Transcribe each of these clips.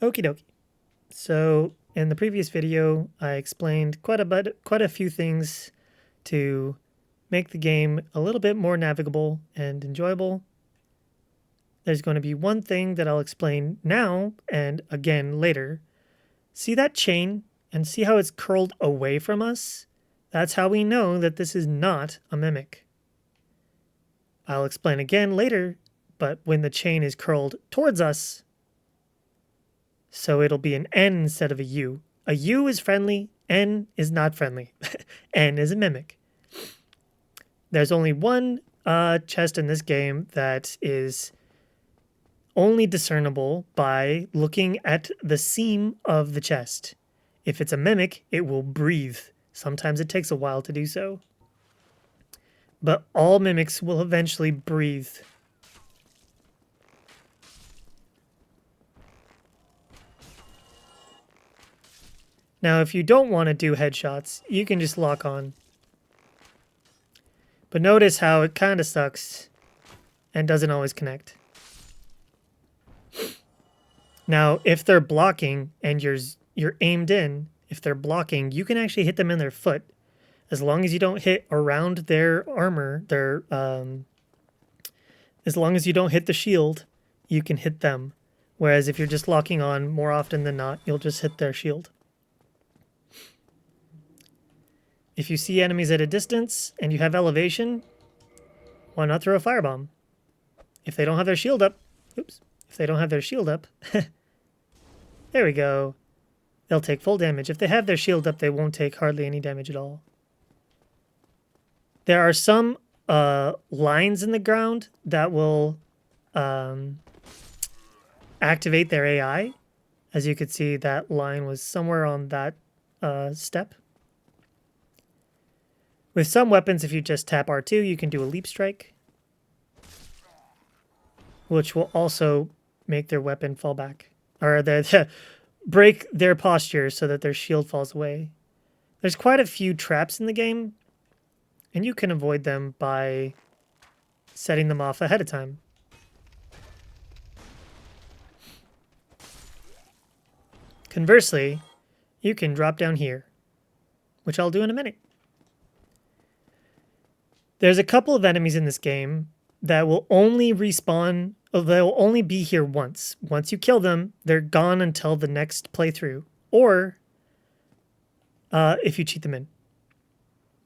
Okie dokie. So in the previous video, I explained quite a few things to make the game a little bit more navigable and enjoyable. There's going to be one thing that I'll explain now and again later. See that chain and see how it's curled away from us? That's how we know that this is not a mimic. I'll explain again later, but when the chain is curled towards us, so it'll be an N instead of a U. A U is friendly, N is not friendly. N is a mimic. There's only one chest in this game that is only discernible by looking at the seam of the chest. If it's a mimic, it will breathe. Sometimes it takes a while to do so. But all mimics will eventually breathe. Now, if you don't want to do headshots, you can just lock on. But notice how it kind of sucks and doesn't always connect. Now, if they're blocking and you're aimed in, if they're blocking, you can actually hit them in their foot. As long as you don't hit around their armor, as long as you don't hit the shield, you can hit them. Whereas if you're just locking on, more often than not, you'll just hit their shield. If you see enemies at a distance and you have elevation, why not throw a firebomb? If they don't have their shield up, if they don't have their shield up, there we go. They'll take full damage. If they have their shield up, they won't take hardly any damage at all. There are some lines in the ground that will activate their AI. As you could see, that line was somewhere on that step. With some weapons, if you just tap R2, you can do a leap strike, which will also make their weapon fall back, or break their posture so that their shield falls away. There's quite a few traps in the game, and you can avoid them by setting them off ahead of time. Conversely, you can drop down here, which I'll do in a minute. There's a couple of enemies in this game that will only respawn, they'll only be here once. Once you kill them, they're gone until the next playthrough, or if you cheat them in.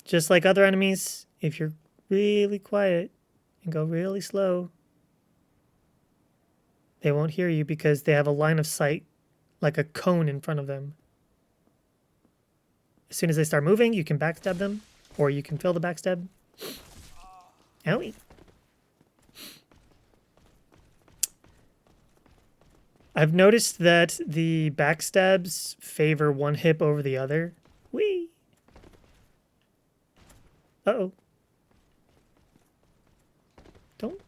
Just like other enemies, if you're really quiet and go really slow, they won't hear you because they have a line of sight like a cone in front of them. As soon as they start moving, you can backstab them, or you can fill the backstab. Owie. I've noticed that the backstabs favor one hip over the other. Whee! Uh-oh. Don't.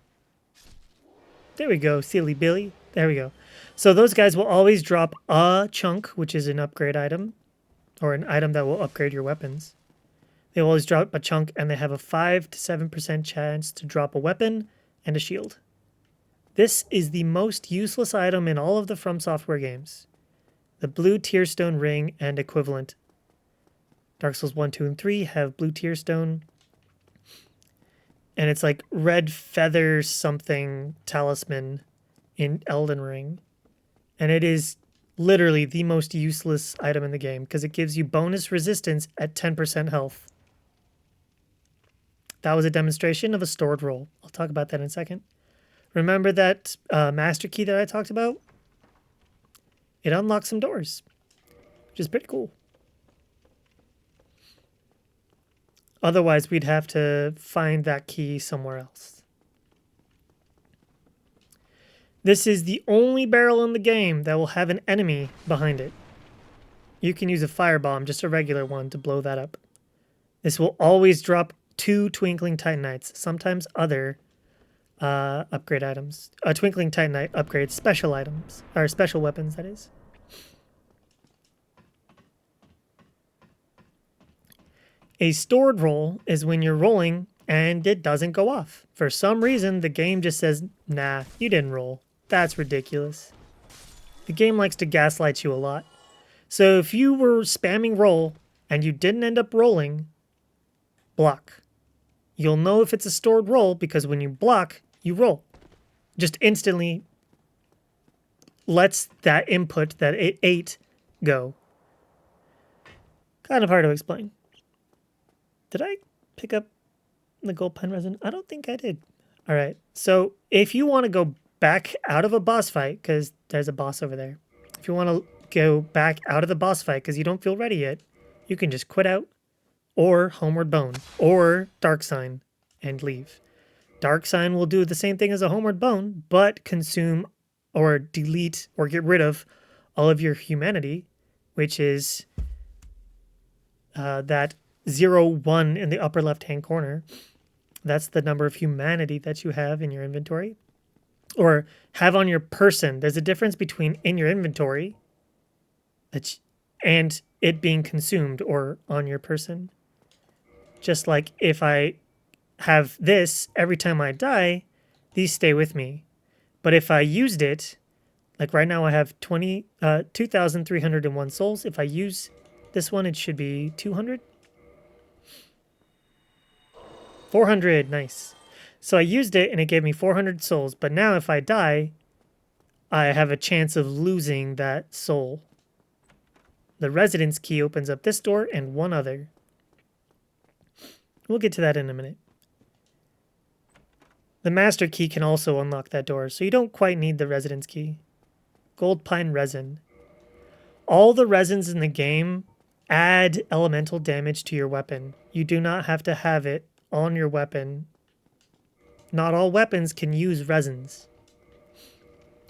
There we go, silly Billy. There we go. So those guys will always drop a chunk, which is an upgrade item, or an item that will upgrade your weapons. They always drop a chunk, and they have a 5 to 7% chance to drop a weapon and a shield. This is the most useless item in all of the From Software games. The blue Tearstone ring and equivalent. Dark Souls 1, 2, and 3 have blue Tearstone. And it's like red feather something talisman in Elden Ring. And it is literally the most useless item in the game because it gives you bonus resistance at 10% health. That was a demonstration of a stored roll. I'll talk about that in a second. Remember that master key that I talked about? It unlocks some doors, which is pretty cool. Otherwise, we'd have to find that key somewhere else. This is the only barrel in the game that will have an enemy behind it. You can use a firebomb, just a regular one, to blow that up. This will always drop 2 Twinkling Titanites, sometimes other upgrade items. A Twinkling Titanite upgrades special items, or special weapons, that is. A stored roll is when you're rolling and it doesn't go off. For some reason, the game just says, nah, you didn't roll. That's ridiculous. The game likes to gaslight you a lot. So if you were spamming roll and you didn't end up rolling, block. You'll know if it's a stored roll because when you block, you roll. Just instantly lets that input, that 8, go. Kind of hard to explain. Did I pick up the gold pine resin? I don't think I did. All right. So if you want to go back out of a boss fight, because there's a boss over there. If you want to go back out of the boss fight because you don't feel ready yet, you can just quit out or Homeward Bone or Dark Sign and leave. Dark Sign will do the same thing as a Homeward Bone, but consume or delete or get rid of all of your humanity, which is that 0, 1 in the upper left-hand corner. That's the number of humanity that you have in your inventory or have on your person. There's a difference between in your inventory and it being consumed or on your person. Just like if I have this, every time I die, these stay with me. But if I used it, like right now I have 2,301 souls. If I use this one, it should be 200. 400, nice. So I used it and it gave me 400 souls. But now if I die, I have a chance of losing that soul. The residence key opens up this door and one other. We'll get to that in a minute. The master key can also unlock that door, so you don't quite need the residence key. Gold pine resin. All the resins in the game add elemental damage to your weapon. You do not have to have it on your weapon. Not all weapons can use resins.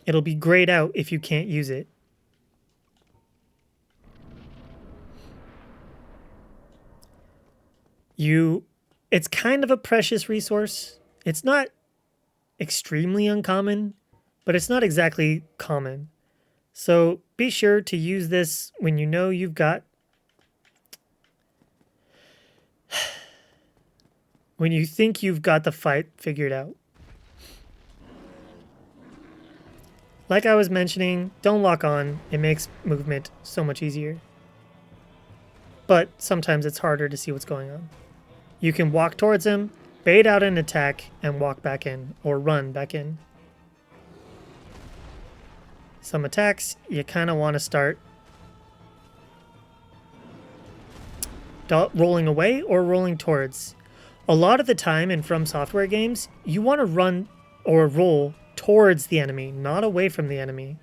It'll be grayed out if you can't use it. It's kind of a precious resource. It's not extremely uncommon, but it's not exactly common. So be sure to use this when you know you've got... when you think you've got the fight figured out. Like I was mentioning, don't lock on. It makes movement so much easier. But sometimes it's harder to see what's going on. You can walk towards him, bait out an attack, and walk back in, or run back in. Some attacks, you kind of want to start rolling away or rolling towards. A lot of the time in From Software games, you want to run or roll towards the enemy, not away from the enemy.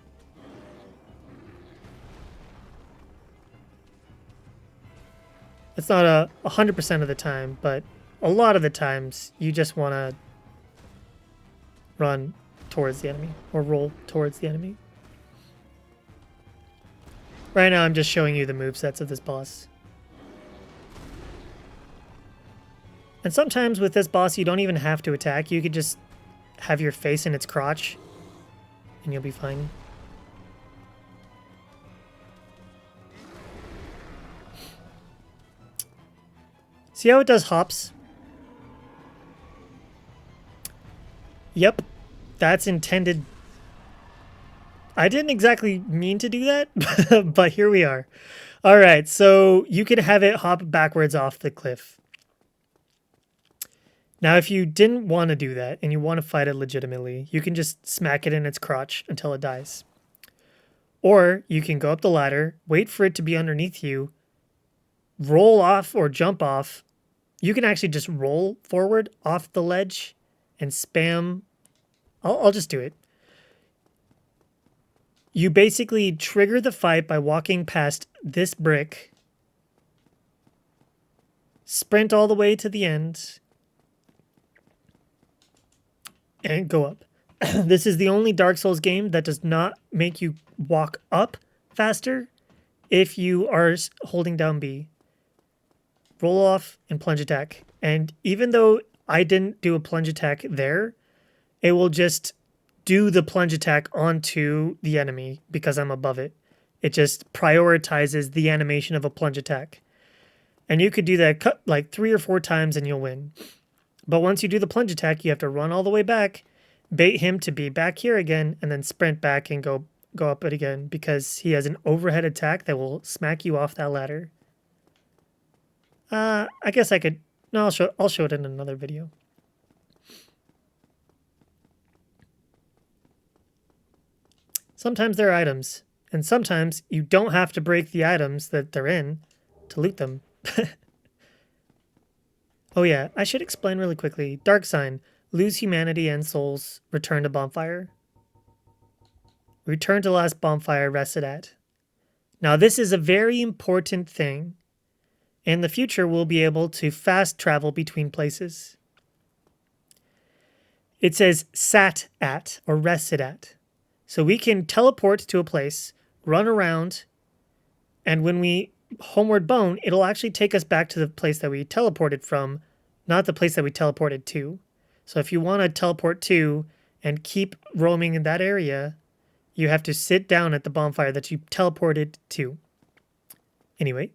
It's not 100% of the time, but a lot of the times you just want to run towards the enemy or roll towards the enemy. Right now I'm just showing you the movesets of this boss. And sometimes with this boss you don't even have to attack. You could just have your face in its crotch and you'll be fine. See how it does hops? Yep, that's intended. I didn't exactly mean to do that, but here we are. All right, so you can have it hop backwards off the cliff. Now, if you didn't want to do that and you want to fight it legitimately, you can just smack it in its crotch until it dies. Or you can go up the ladder, wait for it to be underneath you, roll off or jump off. You can actually just roll forward off the ledge and spam. I'll just do it. You basically trigger the fight by walking past this brick, sprint all the way to the end, and go up. This is the only Dark Souls game that does not make you walk up faster if you are holding down B. Roll off and plunge attack. And even though I didn't do a plunge attack there, it will just do the plunge attack onto the enemy because I'm above it. It just prioritizes the animation of a plunge attack. And you could do that like 3 or 4 times and you'll win. But once you do the plunge attack, you have to run all the way back, bait him to be back here again, and then sprint back and go go up it again because he has an overhead attack that will smack you off that ladder. I guess I could... No, I'll show it in another video. Sometimes there are items, and sometimes you don't have to break the items that they're in to loot them. Oh yeah, I should explain really quickly. Dark sign. Lose humanity and souls. Return to bonfire. Return to last bonfire rested at. Now this is a very important thing. In the future, we'll be able to fast travel between places. It says sat at or rested at. So we can teleport to a place, run around, and when we homeward bone, it'll actually take us back to the place that we teleported from, not the place that we teleported to. So if you want to teleport to and keep roaming in that area, you have to sit down at the bonfire that you teleported to. Anyway,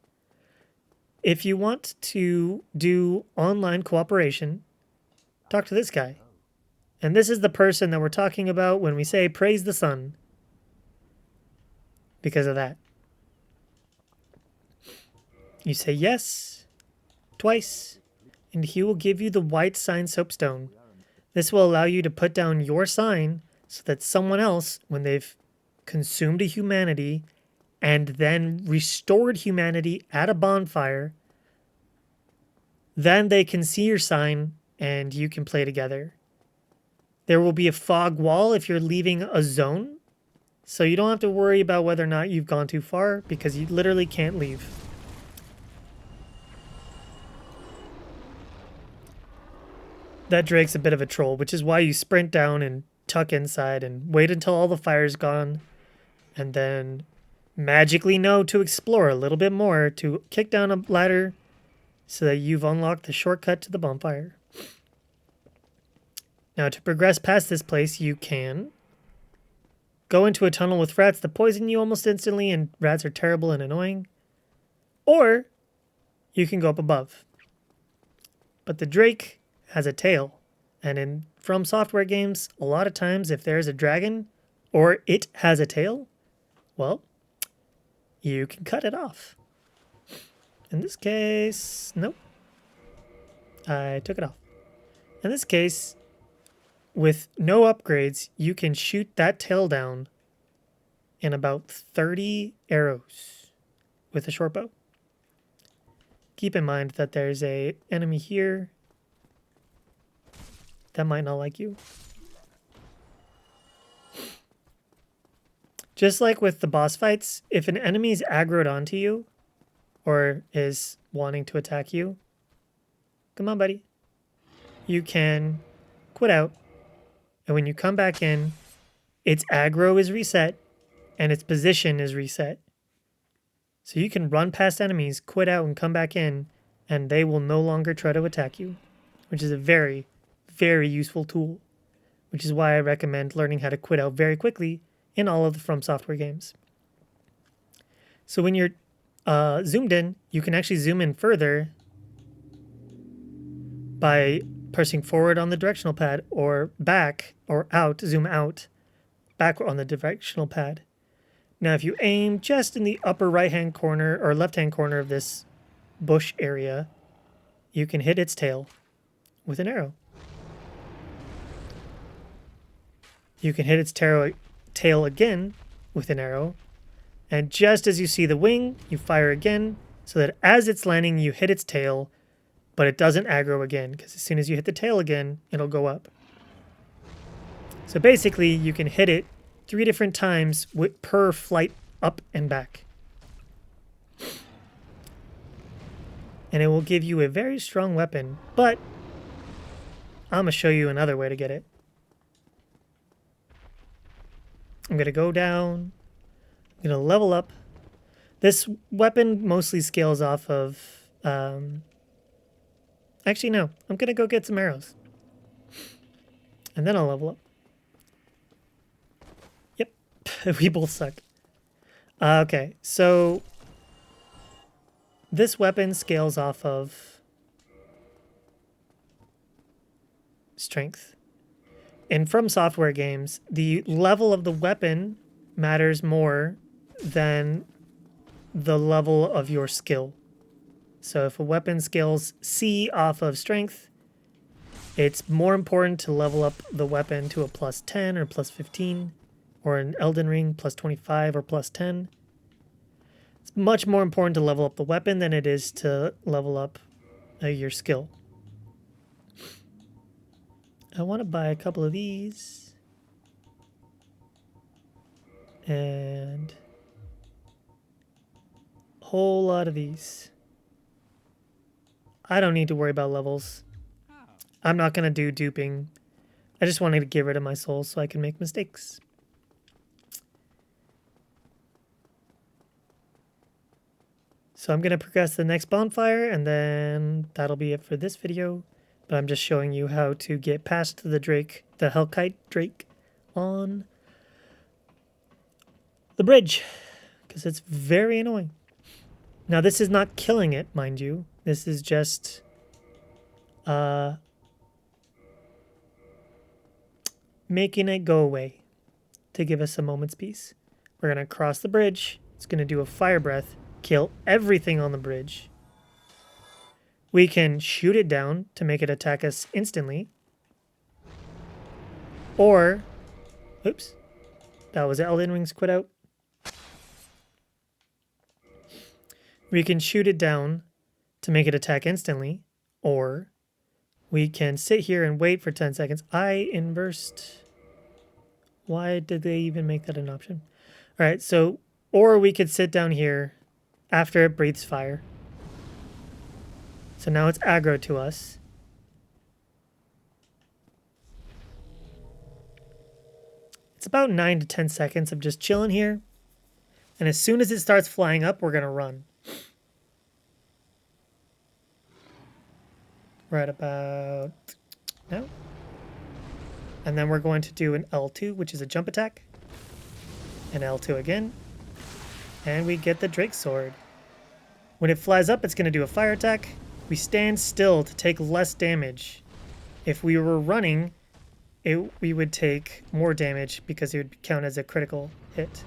if you want to do online cooperation, talk to this guy. And this is the person that we're talking about when we say praise the sun. Because of that. You say yes twice, and he will give you the white sign soapstone. This will allow you to put down your sign so that someone else, when they've consumed a humanity and then restored humanity at a bonfire, then they can see your sign and you can play together. There will be a fog wall if you're leaving a zone, so you don't have to worry about whether or not you've gone too far because you literally can't leave. That Drake's a bit of a troll, which is why you sprint down and tuck inside and wait until all the fire's gone, and then magically know to explore a little bit more to kick down a ladder so that you've unlocked the shortcut to the bonfire. Now, to progress past this place, you can go into a tunnel with rats that poison you almost instantly, and rats are terrible and annoying. Or you can go up above. But the Drake has a tail. And in From Software games, a lot of times if there's a dragon or it has a tail, well, you can cut it off. In this case, nope. I took it off. In this case, with no upgrades, you can shoot that tail down in about 30 arrows with a short bow. Keep in mind that there's an enemy here that might not like you. Just like with the boss fights, if an enemy's aggroed onto you or is wanting to attack you, come on, buddy. You can quit out. And when you come back in, its aggro is reset and its position is reset. So you can run past enemies, quit out, and come back in, and they will no longer try to attack you, which is a very, very useful tool, which is why I recommend learning how to quit out very quickly in all of the From Software games. So when you're zoomed in, you can actually zoom in further by pressing forward on the directional pad or back or out, zoom out, back on the directional pad. Now, if you aim just in the upper right-hand corner or left-hand corner of this bush area, you can hit its tail with an arrow. You can hit its tail again with an arrow, and just as you see the wing, you fire again, so that as it's landing, you hit its tail, but it doesn't aggro again, because as soon as you hit the tail again, it'll go up. So basically, you can hit it 3 different times per flight up and back. And it will give you a very strong weapon, but I'm going to show you another way to get it. I'm going to go down. I'm going to level up. This weapon mostly scales off of... Actually, no. I'm going to go get some arrows. And then I'll level up. Yep. We both suck. Okay, so... this weapon scales off of... strength. In From Software games, the level of the weapon matters more than the level of your skill. So if a weapon scales C off of strength, it's more important to level up the weapon to a plus 10 or plus 15, or an Elden Ring plus 25 or plus 10. It's much more important to level up the weapon than it is to level up your skill. I want to buy a couple of these. And a whole lot of these. I don't need to worry about levels. I'm not going to do duping. I just wanted to get rid of my soul so I can make mistakes. So I'm going to progress to the next bonfire, and then that'll be it for this video. But I'm just showing you how to get past the Drake, the Hellkite Drake, on the bridge, because it's very annoying. Now this is not killing it, mind you. This is just making it go away to give us a moment's peace. We're going to cross the bridge. It's going to do a fire breath, kill everything on the bridge. We can shoot it down to make it attack us instantly. Or, oops, that was Elden Ring's quit out. We can shoot it down to make it attack instantly. Or we can sit here and wait for 10 seconds. I inversed. Why did they even make that an option? All right, so, or we could sit down here after it breathes fire. So now it's aggro to us. It's about 9 to 10 seconds of just chilling here. And as soon as it starts flying up, we're going to run. Right about now. And then we're going to do an L2, which is a jump attack. An L2 again. And we get the Drake Sword. When it flies up, it's going to do a fire attack. We stand still to take less damage. If we were running, we would take more damage because it would count as a critical hit.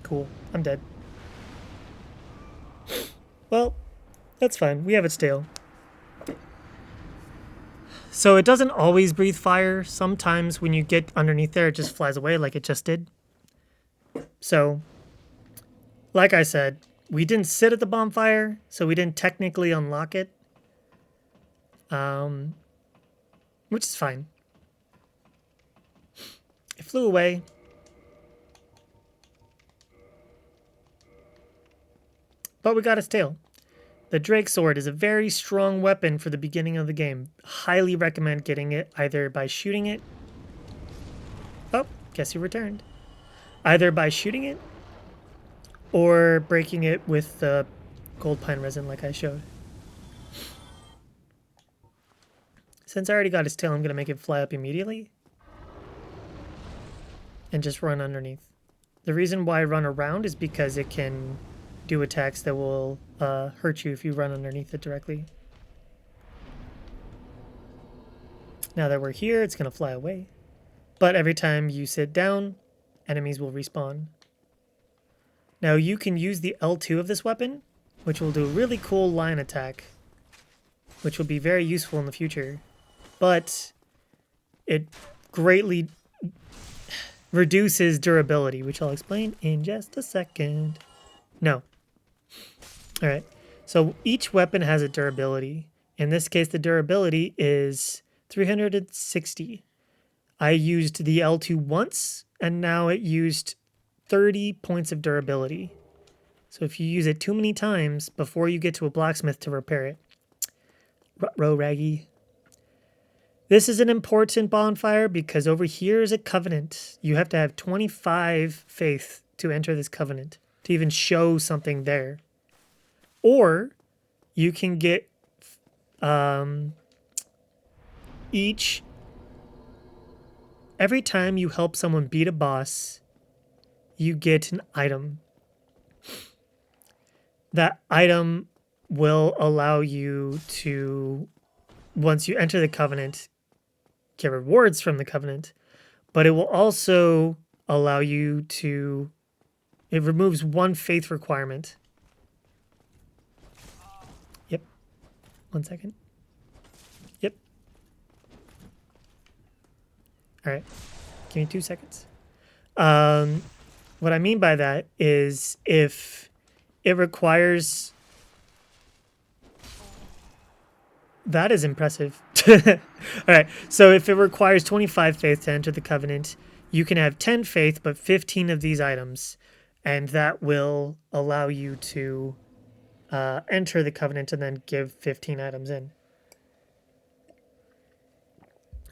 Cool. I'm dead. Well, that's fine. We have its tail. So it doesn't always breathe fire. Sometimes when you get underneath there, it just flies away like it just did. So, like I said, we didn't sit at the bonfire, so we didn't technically unlock it. Which is fine. It flew away. But we got its tail. The Drake Sword is a very strong weapon for the beginning of the game. Highly recommend getting it either by shooting it. Oh, guess you returned. Either by shooting it or breaking it with the gold pine resin like I showed. Since I already got its tail, I'm going to make it fly up immediately and just run underneath. The reason why I run around is because it can do attacks that will hurt you if you run underneath it directly. Now that we're here, it's going to fly away. But every time you sit down, enemies will respawn. Now you can use the L2 of this weapon, which will do a really cool line attack, which will be very useful in the future. But it greatly reduces durability, which I'll explain in just a second. No. All right. So each weapon has a durability. In this case, the durability is 360. I used the L2 once, and now it used 30 points of durability. So if you use it too many times before you get to a blacksmith to repair it. Ruh-roh, Raggy. This is an important bonfire because over here is a covenant. You have to have 25 faith to enter this covenant, to even show something there. Or you can get every time you help someone beat a boss, you get an item. That item will allow you to, once you enter the covenant, get rewards from the covenant, but it will also allow you to... It removes one faith requirement. Yep. 1 second. Yep. All right. Give me 2 seconds. What I mean by that is if it requires... That is impressive. All right. So if it requires 25 faith to enter the covenant, you can have 10 faith, but 15 of these items. And that will allow you to enter the covenant and then give 15 items in.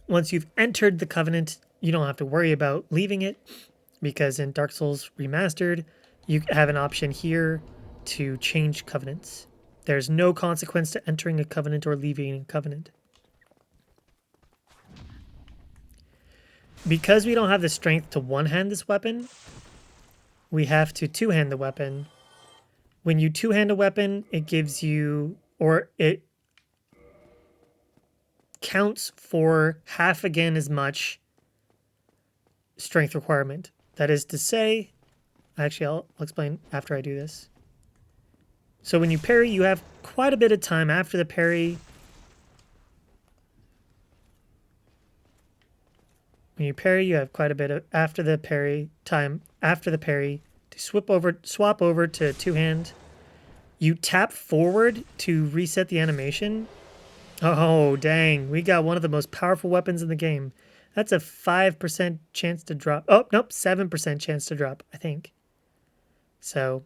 Once you've entered the covenant, you don't have to worry about leaving it, because in Dark Souls Remastered, you have an option here to change covenants. There's no consequence to entering a covenant or leaving a covenant. Because we don't have the strength to one-hand this weapon, we have to two-hand the weapon. When you two-hand a weapon, it gives you, or it counts for half again as much strength requirement. That is to say, actually I'll explain after I do this. So when you parry, you have quite a bit of time after the parry. When you parry, you have quite a bit of after the parry to swap over to two-hand. You tap forward to reset the animation. Oh, dang. We got one of the most powerful weapons in the game. That's a 5% chance to drop. Oh, nope, 7% chance to drop, I think. So,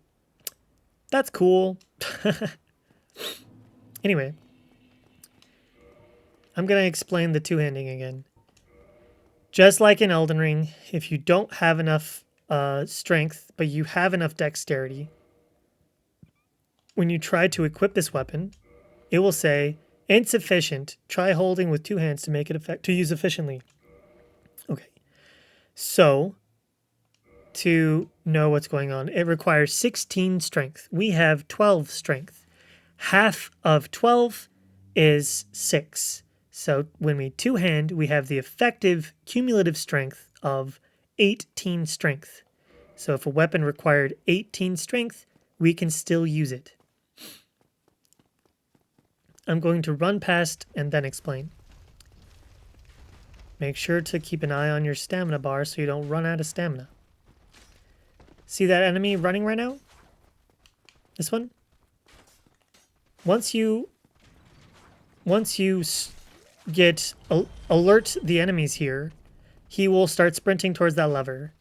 that's cool. Anyway, I'm going to explain the two-handing again. Just like in Elden Ring, if you don't have enough strength, but you have enough dexterity, when you try to equip this weapon, it will say, insufficient. Try holding with two hands to make it to use efficiently. Okay. So, to know what's going on, it requires 16 strength. We have 12 strength. Half of 12 is 6. So when we two-hand, we have the effective cumulative strength of 18 strength. So if a weapon required 18 strength, we can still use it. I'm going to run past and then explain. Make sure to keep an eye on your stamina bar so you don't run out of stamina. See that enemy running right now? This one? Once you alert the enemies here, he will start sprinting towards that lever.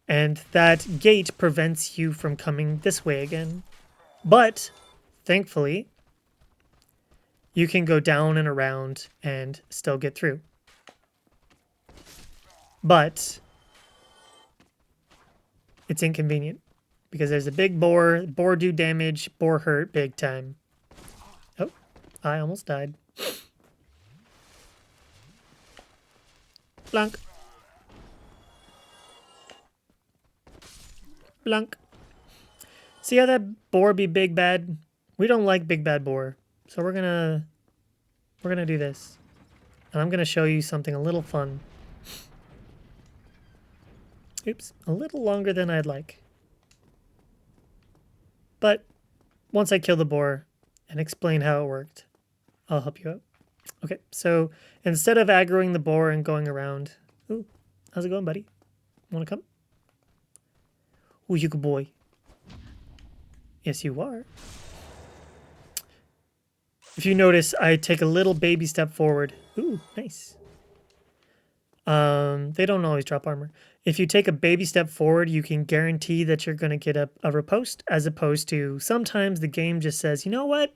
And that gate prevents you from coming this way again. But, thankfully, you can go down and around and still get through. But it's inconvenient because there's a big boar. Boar do damage. Boar hurt big time. Oh, I almost died. Blunk. Blunk. See how that boar be big bad? We don't like big bad boar. So we're gonna do this. And I'm gonna show you something a little fun. Oops, a little longer than I'd like. But once I kill the boar and explain how it worked, I'll help you out. Okay, so instead of aggroing the boar and going around... Ooh, how's it going, buddy? Wanna come? Ooh, you good boy. Yes, you are. If you notice, I take a little baby step forward. Ooh, nice. They don't always drop armor. If you take a baby step forward, you can guarantee that you're going to get a riposte, as opposed to sometimes the game just says, you know what?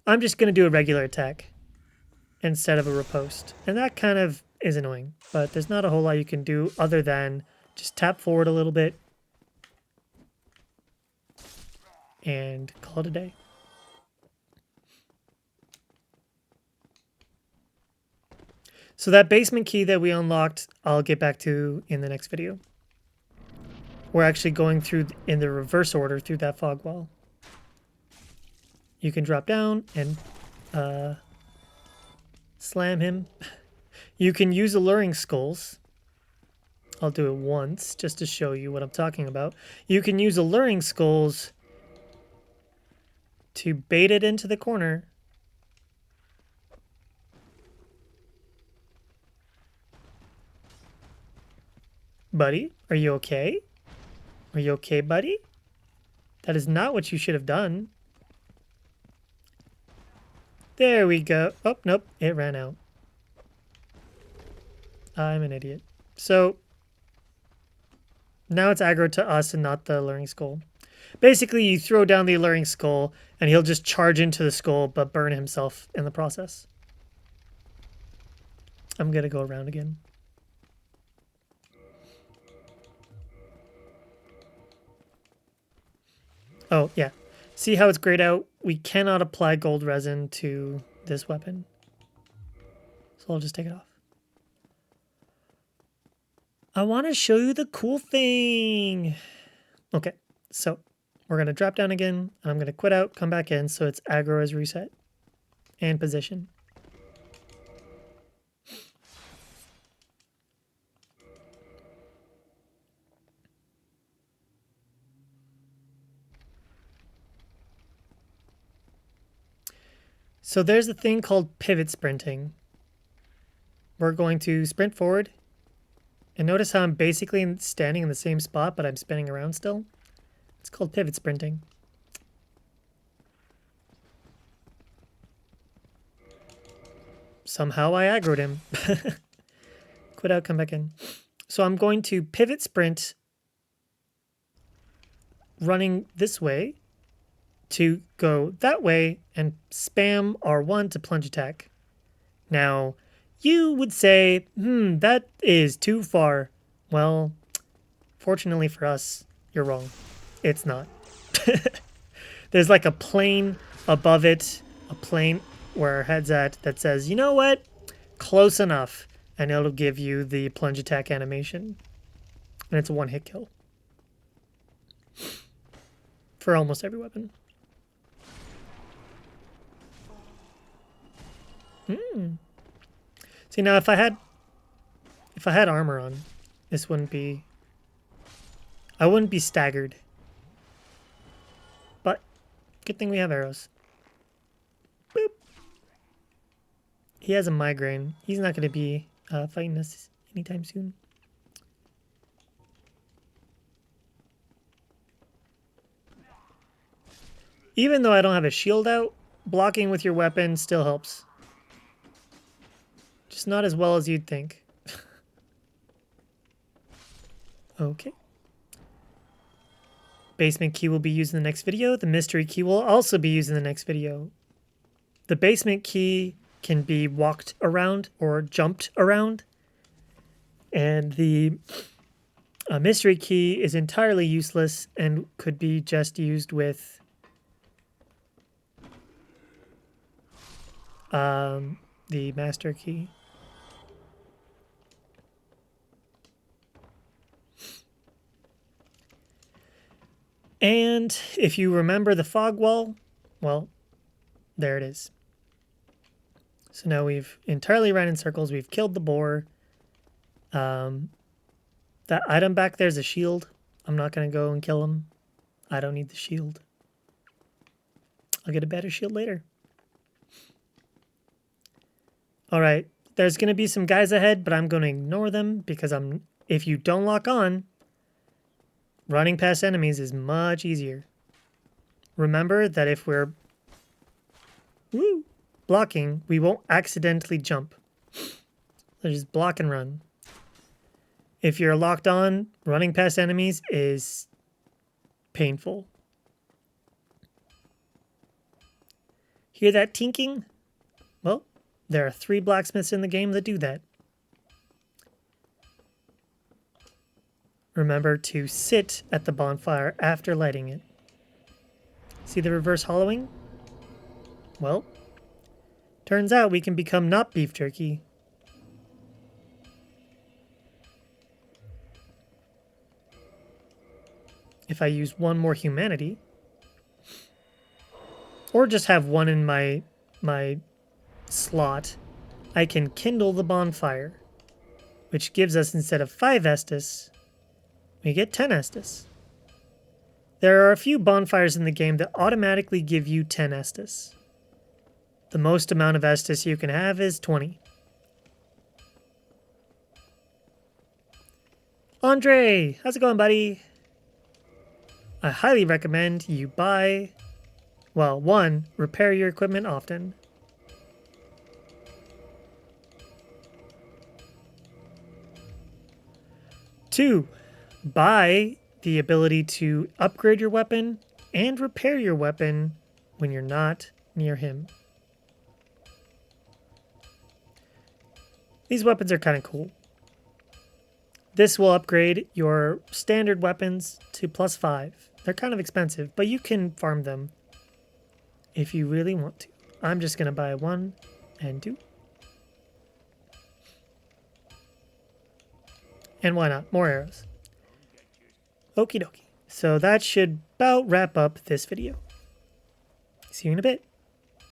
I'm just going to do a regular attack instead of a riposte. And that kind of is annoying, but there's not a whole lot you can do other than just tap forward a little bit and call it a day. So that basement key that we unlocked, I'll get back to in the next video. We're actually going through in the reverse order through that fog wall. You can drop down and slam him. You can use alluring skulls I'll do it once just to show you what I'm talking about. You can use alluring skulls to bait it into the corner. Buddy, are you okay? Are you okay, buddy? That is not what you should have done. There we go. Oh, nope, it ran out. I'm an idiot. So, now it's aggro to us and not the alluring skull. Basically, you throw down the alluring skull, and he'll just charge into the skull, but burn himself in the process. I'm gonna go around again. Oh, yeah. See how it's grayed out? We cannot apply gold resin to this weapon. So I'll just take it off. I want to show you the cool thing. Okay, so we're going to drop down again, and I'm going to quit out, come back in, so it's aggro is reset. And position. So there's a thing called pivot sprinting. We're going to sprint forward. And notice how I'm basically standing in the same spot, but I'm spinning around still. It's called pivot sprinting. Somehow I aggroed him. Quit out, come back in. So I'm going to pivot sprint running this way to go that way and spam R1 to plunge attack. Now, you would say, that is too far. Well, fortunately for us, you're wrong. It's not. There's like a plane above it, a plane where our head's at that says, you know what? Close enough. And it'll give you the plunge attack animation. And it's a one-hit kill. For almost every weapon. See, now if I had armor on, this wouldn't be... I wouldn't be staggered. But, good thing we have arrows. Boop. He has a migraine. He's not going to be fighting us anytime soon. Even though I don't have a shield out, blocking with your weapon still helps. Just not as well as you'd think. Okay. Basement key will be used in the next video. The mystery key will also be used in the next video. The basement key can be walked around or jumped around. And the mystery key is entirely useless and could be just used with the master key. And if you remember the fog wall, well, there it is. So now we've entirely ran in circles. We've killed the boar. That item back there is a shield. I'm not going to go and kill him. I don't need the shield. I'll get a better shield later. All right. There's going to be some guys ahead, but I'm going to ignore them because if you don't lock on, running past enemies is much easier. Remember that if we're blocking, we won't accidentally jump. So just block and run. If you're locked on, running past enemies is painful. Hear that tinking? Well, there are 3 blacksmiths in the game that do that. Remember to sit at the bonfire after lighting it. See the reverse hollowing? Well, turns out we can become not beef jerky. If I use 1 more humanity, or just have 1 in my slot, I can kindle the bonfire. which gives us, instead of 5 Estus, we get 10 Estus. There are a few bonfires in the game that automatically give you 10 Estus. The most amount of Estus you can have is 20. Andre, how's it going, buddy? I highly recommend you buy, well, 1, repair your equipment often. 2, buy the ability to upgrade your weapon and repair your weapon when you're not near him. These weapons are kind of cool. This will upgrade your standard weapons to +5. They're kind of expensive, but you can farm them if you really want to. I'm just going to buy 1 and 2. And why not? More arrows. Okie dokie. So that should about wrap up this video. See you in a bit.